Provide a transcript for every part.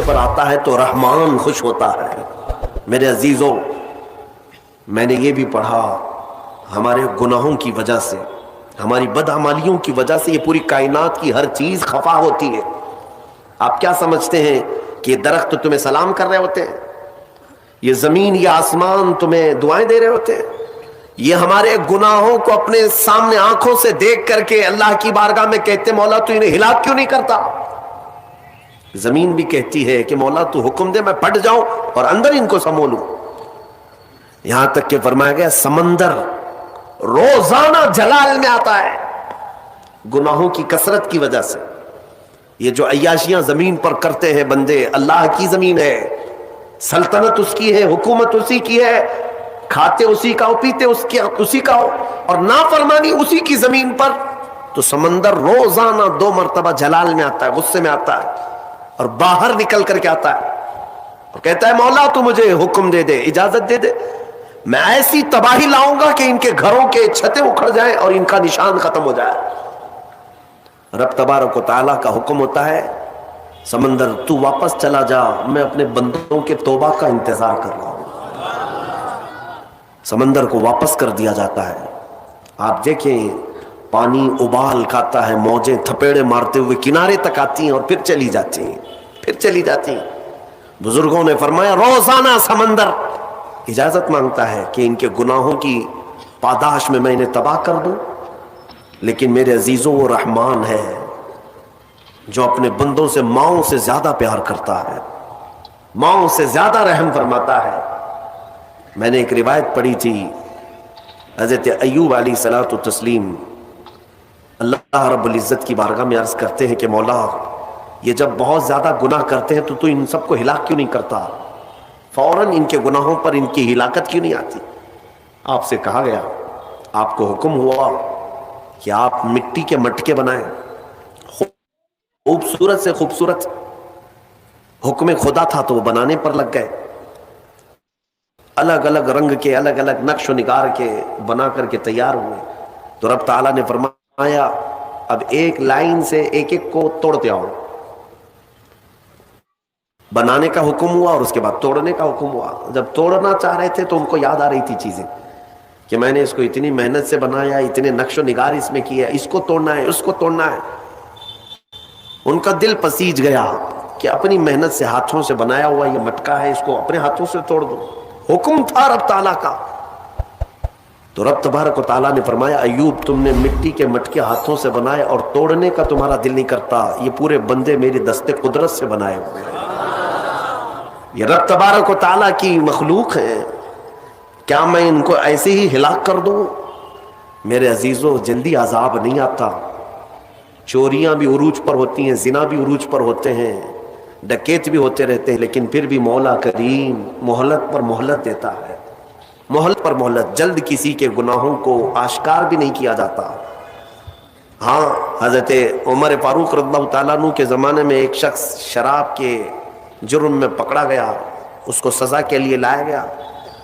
پر آتا ہے تو رحمان خوش ہوتا ہے۔ میرے عزیزوں، میں نے یہ بھی پڑھا، ہمارے گناہوں کی وجہ سے، ہماری بدعمالیوں کی وجہ سے یہ پوری کائنات کی ہر چیز خفا ہوتی ہے۔ آپ کیا سمجھتے ہیں کہ یہ درخت تمہیں سلام کر رہے ہوتے ہیں؟ یہ زمین یا آسمان تمہیں دعائیں دے رہے ہوتے ہیں؟ یہ ہمارے گناہوں کو اپنے سامنے آنکھوں سے دیکھ کر کے اللہ کی بارگاہ میں کہتے مولا تو انہیں ہلاک کیوں نہیں کرتا؟ زمین بھی کہتی ہے کہ مولا تو حکم دے میں پھٹ جاؤں اور اندر ان کو سمو لوں۔ یہاں تک کہ فرمایا گیا سمندر روزانہ جلال میں آتا ہے گناہوں کی کثرت کی وجہ سے۔ یہ جو عیاشیاں زمین پر کرتے ہیں بندے، اللہ کی زمین ہے، سلطنت اس کی ہے، حکومت اسی کی ہے، کھاتے اسی کا ہو، پیتے اسی کا ہو، اور نافرمانی اسی کی زمین پر، تو سمندر روزانہ 2 مرتبہ جلال میں آتا ہے، غصے میں آتا ہے، اور باہر نکل کر کے آتا ہے اور کہتا ہے مولا تو مجھے حکم دے دے، اجازت دے دے، میں ایسی تباہی لاؤں گا کہ ان کے گھروں کے چھتیں اکھڑ جائیں اور ان کا نشان ختم ہو جائے۔ رب تبارک و تعالیٰ کا حکم ہوتا ہے سمندر تو واپس چلا جا، میں اپنے بندوں کے توبہ کا انتظار کر رہا ہوں۔ سمندر کو واپس کر دیا جاتا ہے۔ آپ دیکھیں پانی ابال کھاتا ہے، موجیں تھپیڑے مارتے ہوئے کنارے تک آتی ہیں اور پھر چلی جاتی ہیں، پھر چلی جاتی ہیں۔ بزرگوں نے فرمایا روزانہ سمندر اجازت مانگتا ہے کہ ان کے گناہوں کی پاداش میں انہیں تباہ کر دوں، لیکن میرے عزیزوں وہ رحمان ہے جو اپنے بندوں سے ماؤں سے زیادہ پیار کرتا ہے، ماؤں سے زیادہ رحم فرماتا ہے۔ میں نے ایک روایت پڑھی تھی، حضرت ایوب علیہ الصلوۃ والتسلیم اللہ رب العزت کی بارگاہ میں عرض کرتے ہیں کہ مولا یہ جب بہت زیادہ گناہ کرتے ہیں تو ان سب کو ہلاک کیوں نہیں کرتا؟ فوراً ان کے گناہوں پر ان کی ہلاکت کیوں نہیں آتی؟ آپ سے کہا گیا، آپ کو حکم ہوا کہ آپ مٹی کے مٹکے بنائیں، خوبصورت سے خوبصورت، حکم خدا تھا تو وہ بنانے پر لگ گئے، الگ الگ رنگ کے، الگ الگ نقش و نگار کے بنا کر کے تیار ہوئے۔ تو رب تعالیٰ نے فرمایا اب ایک لائن سے ایک ایک کو توڑتے آؤ۔ بنانے کا حکم ہوا اور اس کے بعد توڑنے کا حکم ہوا۔ جب توڑنا چاہ رہے تھے تو ان کو یاد آ رہی تھی چیزیں کہ میں نے اس کو اتنی محنت سے بنایا، اتنے نقش و نگار اس میں کیا، اس کو توڑنا ہے، اس کو توڑنا ہے۔ ان کا دل پسیج گیا کہ اپنی محنت سے ہاتھوں سے بنایا ہوا یہ مٹکا ہے، اس کو اپنے ہاتھوں سے توڑ دو۔ حکم تھا رب تعالیٰ کا۔ تو رب تبارک و تعالیٰ نے فرمایا ایوب تم نے مٹی کے مٹکے ہاتھوں سے بنائے اور توڑنے کا تمہارا دل نہیں کرتا، یہ پورے بندے میری دست قدرت سے بنائے ہوئے ہیں، یہ رب تبارک و تعالیٰ کی مخلوق ہیں، کیا میں ان کو ایسے ہی ہلاک کر دوں؟ میرے عزیزوں جلدی عذاب نہیں آتا، چوریاں بھی عروج پر ہوتی ہیں، زنا بھی عروج پر ہوتے ہیں، ڈکیت بھی ہوتے رہتے ہیں، لیکن پھر بھی مولا کریم مہلت پر مہلت دیتا ہے، مہلت پر مہلت، جلد کسی کے گناہوں کو آشکار بھی نہیں کیا جاتا۔ ہاں حضرت عمر فاروق رضی اللہ تعالیٰ عنہ کے زمانے میں ایک شخص شراب کے جرم میں پکڑا گیا، اس کو سزا کے لیے لایا گیا،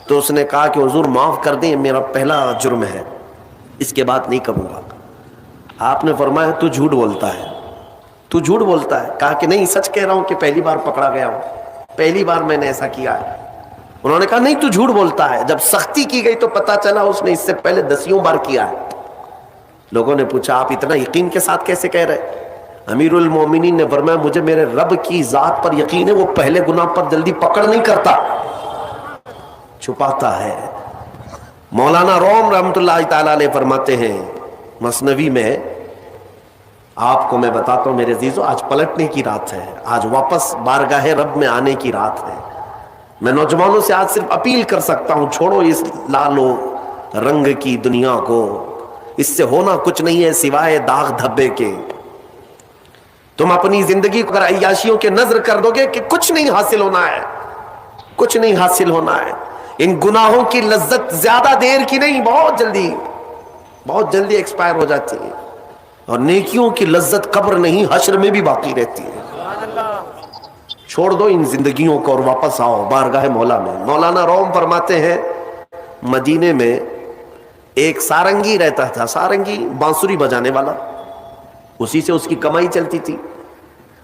تو اس نے کہا کہ حضور معاف کر دیں، میرا پہلا جرم ہے، اس کے بعد نہیں کروں گا۔ آپ نے فرمایا تو جھوٹ بولتا ہے، تو جھوٹ بولتا ہے۔ کہا کہ نہیں سچ کہہ رہا ہوں کہ پہلی بار پکڑا گیا ہوں، پہلی بار میں نے ایسا کیا ہے۔ انہوں نے کہا نہیں تو جھوٹ بولتا ہے۔ جب سختی کی گئی تو پتا چلا اس نے اس سے پہلے 10 بار کیا ہے۔ لوگوں نے پوچھا آپ اتنا یقین کے ساتھ کیسے کہہ رہے؟ امیر المومنین نے فرمایا مجھے میرے رب کی ذات پر یقین ہے، وہ پہلے گناہ پر جلدی پکڑ نہیں کرتا، چھپاتا ہے۔ مولانا روم رحمۃ اللہ تعالیٰ علیہ فرماتے ہیں مثنوی میں، آپ کو میں بتاتا ہوں میرے عزیزو، آج پلٹنے کی رات ہے، آج واپس بارگاہ رب میں آنے کی رات ہے۔ میں نوجوانوں سے آج صرف اپیل کر سکتا ہوں چھوڑو اس لال و رنگ کی دنیا کو، اس سے ہونا کچھ نہیں ہے سوائے داغ دھبے کے۔ تم اپنی زندگی کو اگر عیاشیوں کے نظر کر دو گے کہ کچھ نہیں حاصل ہونا ہے، کچھ نہیں حاصل ہونا ہے۔ ان گناہوں کی لذت زیادہ دیر کی نہیں، بہت جلدی ایکسپائر ہو جاتی ہے، اور نیکیوں کی لذت قبر نہیں حشر میں بھی باقی رہتی ہے۔ چھوڑ دو ان زندگیوں کو اور واپس آؤ بارگاہ مولا میں۔ مولانا روم فرماتے ہیں مدینے میں ایک سارنگی رہتا تھا، سارنگی بانسری بجانے والا، اسی سے اس کی کمائی چلتی تھی۔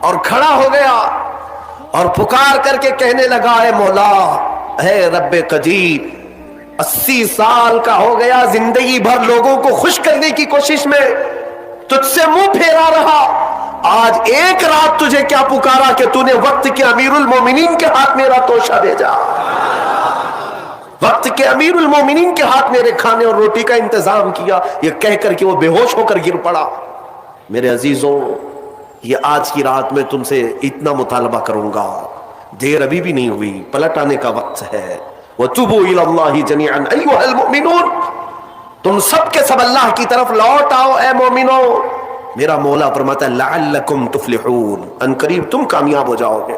اور کھڑا ہو گیا اور پکار کر کے کہنے لگا اے مولا، اے رب قدیر، 80 سال کا ہو گیا، زندگی بھر لوگوں کو خوش کرنے کی کوشش میں تجھ سے منہ پھیرا رہا، آج ایک رات تجھے کیا پکارا کہ تو نے وقت کے امیر المومنین کے ہاتھ میرا توشہ بھیجا، وقت کے امیر المومنین کے ہاتھ میرے کھانے اور روٹی کا انتظام کیا۔ یہ کہہ کر کے وہ بے ہوش ہو کر گر پڑا۔ میرے عزیزوں، یہ آج کی رات میں تم سے اتنا مطالبہ کروں گا، دیر ابھی بھی نہیں ہوئی، پلٹ آنے کا وقت ہے۔ وَتُوبُوا إِلَى اللَّهِ جَمِيعًا أَيُّهَا الْمُؤْمِنُونَ، تم سب کے سب اللہ کی طرف لوٹ آؤ اے مومنو۔ میرا مولا فرماتا ہے لَعَلَّكُمْ تُفْلِحُونَ، ان قریب تم کامیاب ہو جاؤ گے۔